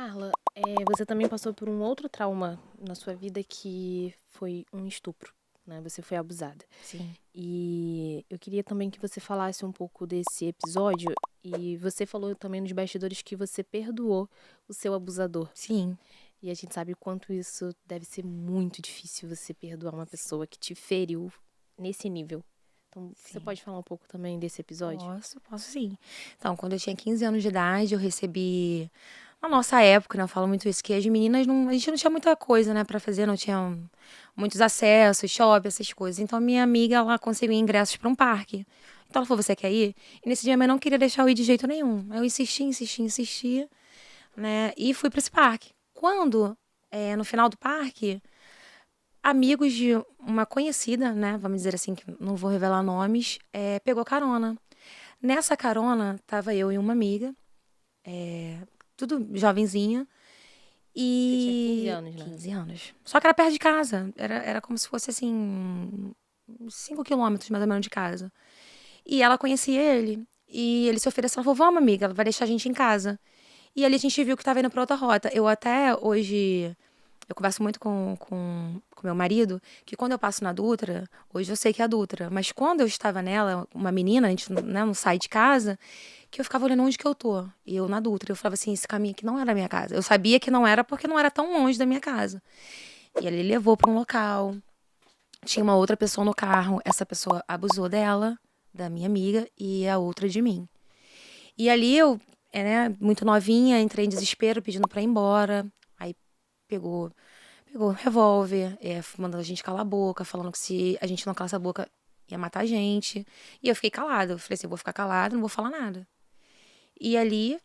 Carla, você também passou por um outro trauma na sua vida que foi um estupro, né? Você foi abusada. Sim. E eu queria também que você falasse um pouco desse episódio. E você falou também nos bastidores que você perdoou o seu abusador. Sim. E a gente sabe o quanto isso deve ser muito difícil, você perdoar uma pessoa que te feriu nesse nível. Então, você Sim. pode falar um pouco também desse episódio? Posso sim. Então, quando eu tinha 15 anos de idade, eu recebi. Na nossa época, né? Eu falo muito isso, que as meninas não. A gente não tinha muita coisa, né, pra fazer, não tinha muitos acessos, shopping, essas coisas. Então, a minha amiga, ela conseguiu ingressos pra um parque. Então, ela falou: você quer ir? E nesse dia, a minha mãe não queria deixar eu ir de jeito nenhum. Aí eu insisti, né? E fui pra esse parque. Quando, no final do parque, amigos de uma conhecida, né? Vamos dizer assim, que não vou revelar nomes, pegou carona. Nessa carona, tava eu e uma amiga, tudo jovenzinha, Você tinha 15 e anos, né? 15 anos. Só que era perto de casa, era como se fosse assim, 5 quilômetros mais ou menos de casa. E ela conhecia ele, e ele se ofereceu, ela falou, vamos amiga, ela vai deixar a gente em casa. E ali a gente viu que tava indo pra outra rota. Eu até hoje, eu converso muito com meu marido, que quando eu passo na Dutra, hoje eu sei que é a Dutra, mas quando eu estava nela, uma menina, a gente, né, não sai de casa, que eu ficava olhando onde que eu tô. E eu na Dutra, eu falava assim, esse caminho aqui não era a minha casa. Eu sabia que não era porque não era tão longe da minha casa. E ele levou pra um local, tinha uma outra pessoa no carro, essa pessoa abusou dela, da minha amiga, e a outra de mim. E ali eu, né, muito novinha, entrei em desespero, pedindo pra ir embora. Aí pegou um revólver, mandando a gente calar a boca, falando que se a gente não calasse a boca, ia matar a gente. E eu fiquei calada. Eu falei assim, eu vou ficar calada, não vou falar nada. E ali,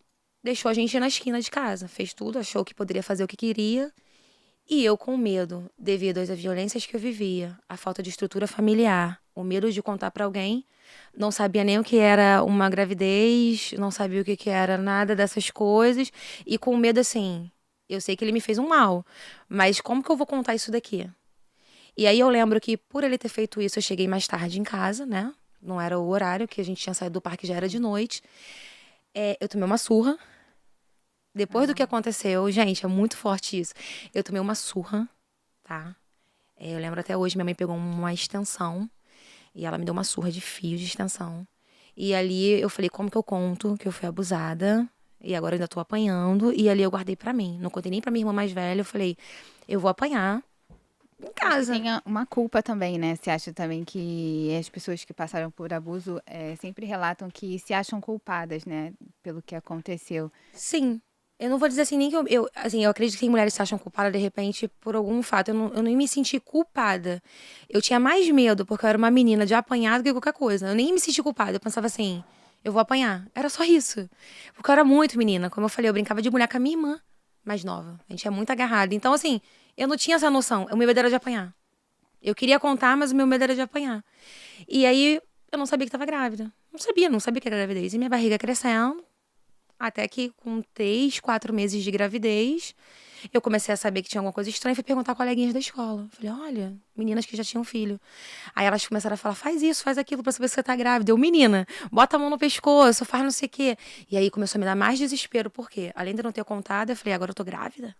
deixou a gente na esquina de casa. Fez tudo, achou que poderia fazer o que queria. E eu com medo, devido às violências que eu vivia, a falta de estrutura familiar, o medo de contar pra alguém, não sabia nem o que era uma gravidez, não sabia o que que era nada dessas coisas, e com medo assim, eu sei que ele me fez um mal, mas como que eu vou contar isso daqui? E aí eu lembro que por ele ter feito isso, eu cheguei mais tarde em casa, né? Não era o horário que a gente tinha saído do parque, já era de noite. Eu tomei uma surra. Depois do que aconteceu, gente, é muito forte isso. Eu tomei uma surra, tá? Eu lembro até hoje, minha mãe pegou uma extensão e ela me deu uma surra de fio de extensão. E ali eu falei, como que eu conto que eu fui abusada? E agora eu ainda tô apanhando. E ali eu guardei pra mim. Não contei nem pra minha irmã mais velha. Eu falei, eu vou apanhar em Acho que casa. tem uma culpa também, né? Você acha também que as pessoas que passaram por abuso sempre relatam que se acham culpadas, né? Pelo que aconteceu. Sim. Eu não vou dizer assim, nem que assim, eu acredito que tem mulheres que se acham culpadas, de repente, por algum fato. Eu nem me senti culpada. Eu tinha mais medo, porque eu era uma menina, de apanhar do que qualquer coisa. Eu nem me senti culpada. Eu pensava assim, eu vou apanhar. Era só isso. Porque eu era muito menina. Como eu falei, eu brincava de mulher com a minha irmã mais nova. A gente é muito agarrada. Então, assim, eu não tinha essa noção. O meu medo era de apanhar. Eu queria contar, mas o meu medo era de apanhar. E aí, eu não sabia que estava grávida. Não sabia que era gravidez. E minha barriga crescendo. Até que com 3, 4 meses de gravidez, eu comecei a saber que tinha alguma coisa estranha e fui perguntar a coleguinhas da escola. Falei, olha, meninas que já tinham filho. Aí elas começaram a falar, faz isso, faz aquilo pra saber se você tá grávida. Eu, menina, bota a mão no pescoço, faz não sei o quê. E aí começou a me dar mais desespero, por quê? Além de eu não ter contado, eu falei, agora eu tô grávida.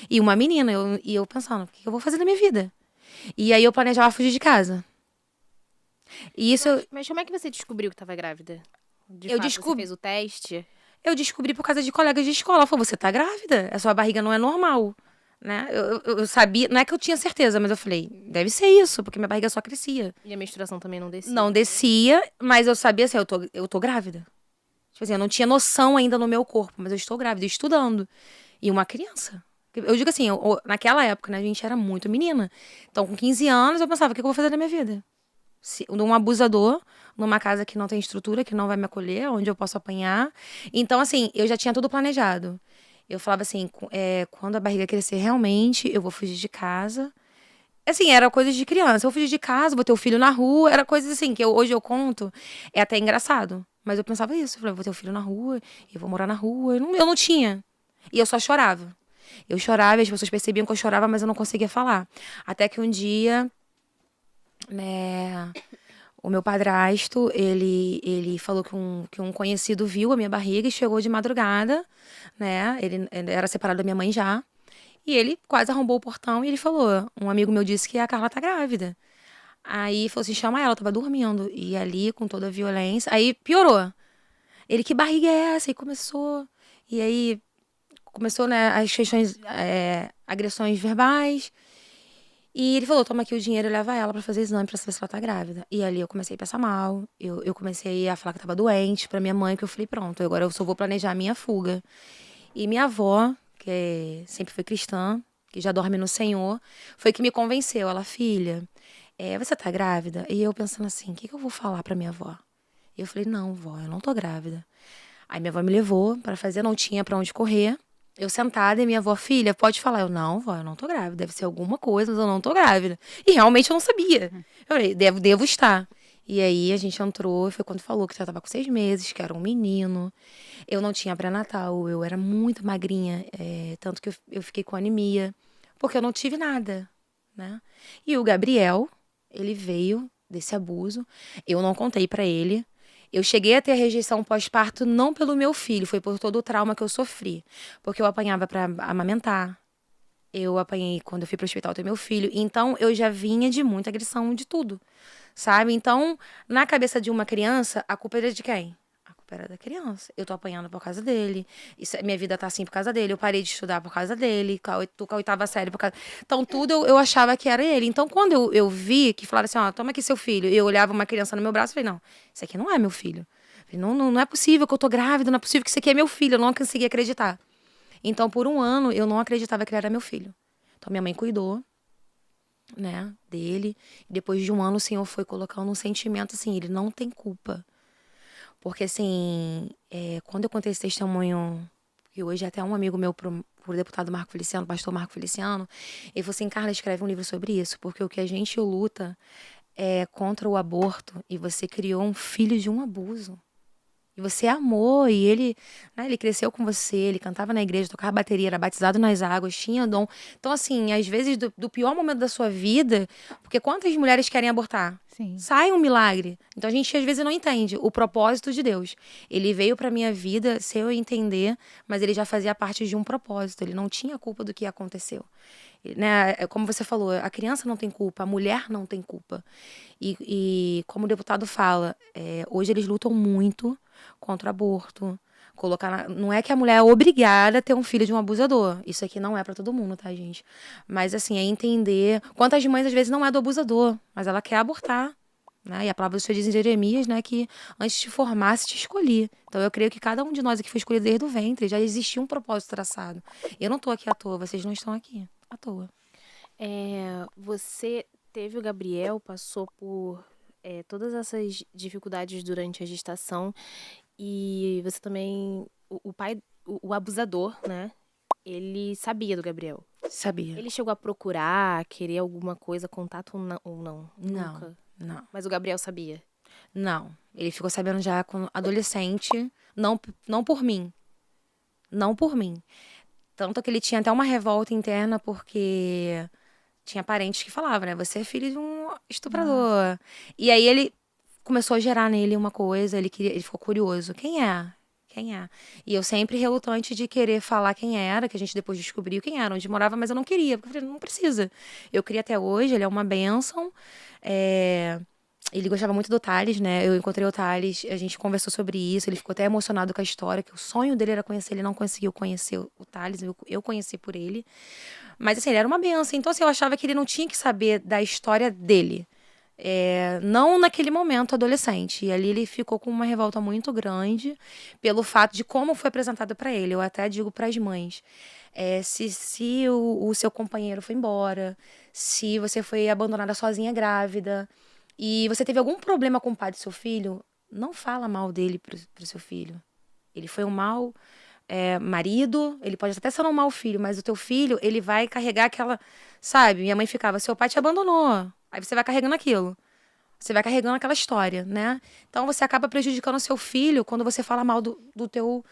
E uma menina, e eu pensando, o que eu vou fazer na minha vida? E aí eu planejava fugir de casa. E isso Mas como é que você descobriu que estava grávida? De eu fato, você descobri. fez o teste? Eu descobri por causa de colegas de escola. Ela falou, você tá grávida? A sua barriga não é normal, né? Eu sabia, não é que eu tinha certeza, mas eu falei, deve ser isso, porque minha barriga só crescia. E a menstruação também não descia? Não descia, mas eu sabia assim, eu tô grávida. Tipo assim, eu não tinha noção ainda no meu corpo, mas eu estou grávida, estudando. E uma criança. Eu digo assim, naquela época, né, a gente era muito menina. Então, com 15 anos, eu pensava, o que eu vou fazer na minha vida? Um abusador numa casa que não tem estrutura, que não vai me acolher, onde eu posso apanhar. Então, assim, eu já tinha tudo planejado. Eu falava assim, quando a barriga crescer realmente, eu vou fugir de casa. Assim, era coisas de criança. Eu vou fugir de casa, vou ter o filho na rua. Era coisas assim, que hoje eu conto. É até engraçado. Mas eu pensava isso. Eu falei, eu vou ter o filho na rua, eu vou morar na rua. Eu não tinha. E eu só chorava. Eu chorava, e as pessoas percebiam que eu chorava, mas eu não conseguia falar. Até que um dia, né, O meu padrasto, ele falou que um conhecido viu a minha barriga e chegou de madrugada, né? Ele era separado da minha mãe já. E ele quase arrombou o portão e ele falou: um amigo meu disse que a Carla tá grávida. Aí falou assim: chama ela, eu tava dormindo. E ali, com toda a violência, aí piorou. Ele, que barriga é essa? E começou. E aí começou, né, as questões, agressões verbais. E ele falou: toma aqui o dinheiro e leva ela pra fazer exame pra saber se ela tá grávida. E ali eu comecei a passar mal. Eu comecei a falar que tava doente pra minha mãe, que eu falei: pronto, agora eu só vou planejar a minha fuga. E minha avó, que sempre foi cristã, que já dorme no Senhor, foi que me convenceu. Ela: filha, você tá grávida? E eu pensando assim: o que eu vou falar pra minha avó? E eu falei: não, vó, eu não tô grávida. Aí minha avó me levou pra fazer, não tinha pra onde correr. Eu sentada e minha avó: filha, pode falar. Eu: não, vó, eu não tô grávida. Deve ser alguma coisa, mas eu não tô grávida. E realmente eu não sabia. Eu falei: devo estar. E aí a gente entrou, foi quando falou que já tava com 6 meses, que era um menino. Eu não tinha pré-natal, eu era muito magrinha, tanto que eu fiquei com anemia, porque eu não tive nada, né? E o Gabriel, ele veio desse abuso, eu não contei pra ele. Eu cheguei a ter rejeição pós-parto não pelo meu filho, foi por todo o trauma que eu sofri. Porque eu apanhava pra amamentar, eu apanhei quando eu fui pro hospital ter meu filho. Então, eu já vinha de muita agressão, de tudo, sabe? Então, na cabeça de uma criança, a culpa era de quem? A culpa era da criança. Eu tô apanhando por causa dele. Minha vida tá assim por causa dele. Eu parei de estudar por causa dele. Tô com a 8ª série por causa... Então, tudo eu achava que era ele. Então, quando eu vi que falaram assim: ó, toma aqui seu filho. E eu olhava uma criança no meu braço e falei: não, isso aqui não é meu filho. Eu falei: não é possível que eu tô grávida. Não é possível que isso aqui é meu filho. Eu não consegui acreditar. Então, por um ano, eu não acreditava que ele era meu filho. Então, minha mãe cuidou, né, dele. E depois de um ano, o Senhor foi colocando um sentimento assim: ele não tem culpa. Porque, assim, quando eu contei esse testemunho, que hoje até um amigo meu pro deputado Marco Feliciano, pastor Marco Feliciano, ele falou assim: Carla, escreve um livro sobre isso, porque o que a gente luta é contra o aborto, e você criou um filho de um abuso. E você amou, e ele, né, ele cresceu com você, ele cantava na igreja, tocava bateria, era batizado nas águas, tinha dom. Então, assim, às vezes, do pior momento da sua vida, porque quantas mulheres querem abortar? Sim. Sai um milagre. Então, a gente, às vezes, não entende o propósito de Deus. Ele veio pra minha vida sem eu entender, mas ele já fazia parte de um propósito. Ele não tinha culpa do que aconteceu. Né? Como você falou, a criança não tem culpa, a mulher não tem culpa. E como o deputado fala, hoje eles lutam muito contra o aborto. Não é que a mulher é obrigada a ter um filho de um abusador. Isso aqui não é pra todo mundo, tá, gente? Mas, assim, é entender. Quantas mães, às vezes, não é do abusador, mas ela quer abortar. Né? E a palavra do Senhor diz em Jeremias, né, que antes de te formasse, te escolhi. Então, eu creio que cada um de nós aqui foi escolhido desde o ventre. Já existia um propósito traçado. Eu não tô aqui à toa, vocês não estão aqui à toa. Você teve o Gabriel, passou por todas essas dificuldades durante a gestação, e você também, o pai, o abusador, né? Ele sabia do Gabriel. Sabia. Ele chegou a procurar, querer alguma coisa, contato ou não? Não, Nunca. não. Mas o Gabriel sabia. Não. Ele ficou sabendo já com adolescente, não por mim. Não por mim. Tanto que ele tinha até uma revolta interna, porque tinha parentes que falavam, né? Você é filho de um estuprador. E aí ele começou a gerar nele uma coisa, ele ficou curioso. Quem é? Quem é? E eu sempre relutante de querer falar quem era, que a gente depois descobriu quem era, onde morava, mas eu não queria, porque eu falei: não precisa. Eu queria até hoje, ele é uma bênção. Ele gostava muito do Thales, né? Eu encontrei o Thales, a gente conversou sobre isso, ele ficou até emocionado com a história, que o sonho dele era conhecer, ele não conseguiu conhecer o Thales, eu conheci por ele. Mas, assim, ele era uma benção. Então, assim, eu achava que ele não tinha que saber da história dele. Não naquele momento adolescente. E ali ele ficou com uma revolta muito grande pelo fato de como foi apresentado para ele. Eu até digo para as mães: se o seu companheiro foi embora, se você foi abandonada sozinha grávida, e você teve algum problema com o pai do seu filho, não fala mal dele pro seu filho. Ele foi um mau marido, ele pode até ser um mau filho, mas o teu filho, ele vai carregar aquela... Sabe, minha mãe ficava: seu pai te abandonou. Aí você vai carregando aquilo. Você vai carregando aquela história, né? Então você acaba prejudicando o seu filho quando você fala mal do teu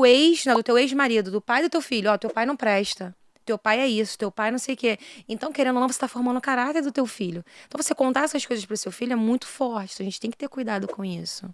ex, né, do teu ex-marido, do pai do teu filho. Ó, teu pai não presta. teu pai é isso, teu pai não sei o quê. Então, querendo ou não, você tá formando o caráter do teu filho. Então, você contar essas coisas pro seu filho é muito forte. Então, a gente tem que ter cuidado com isso.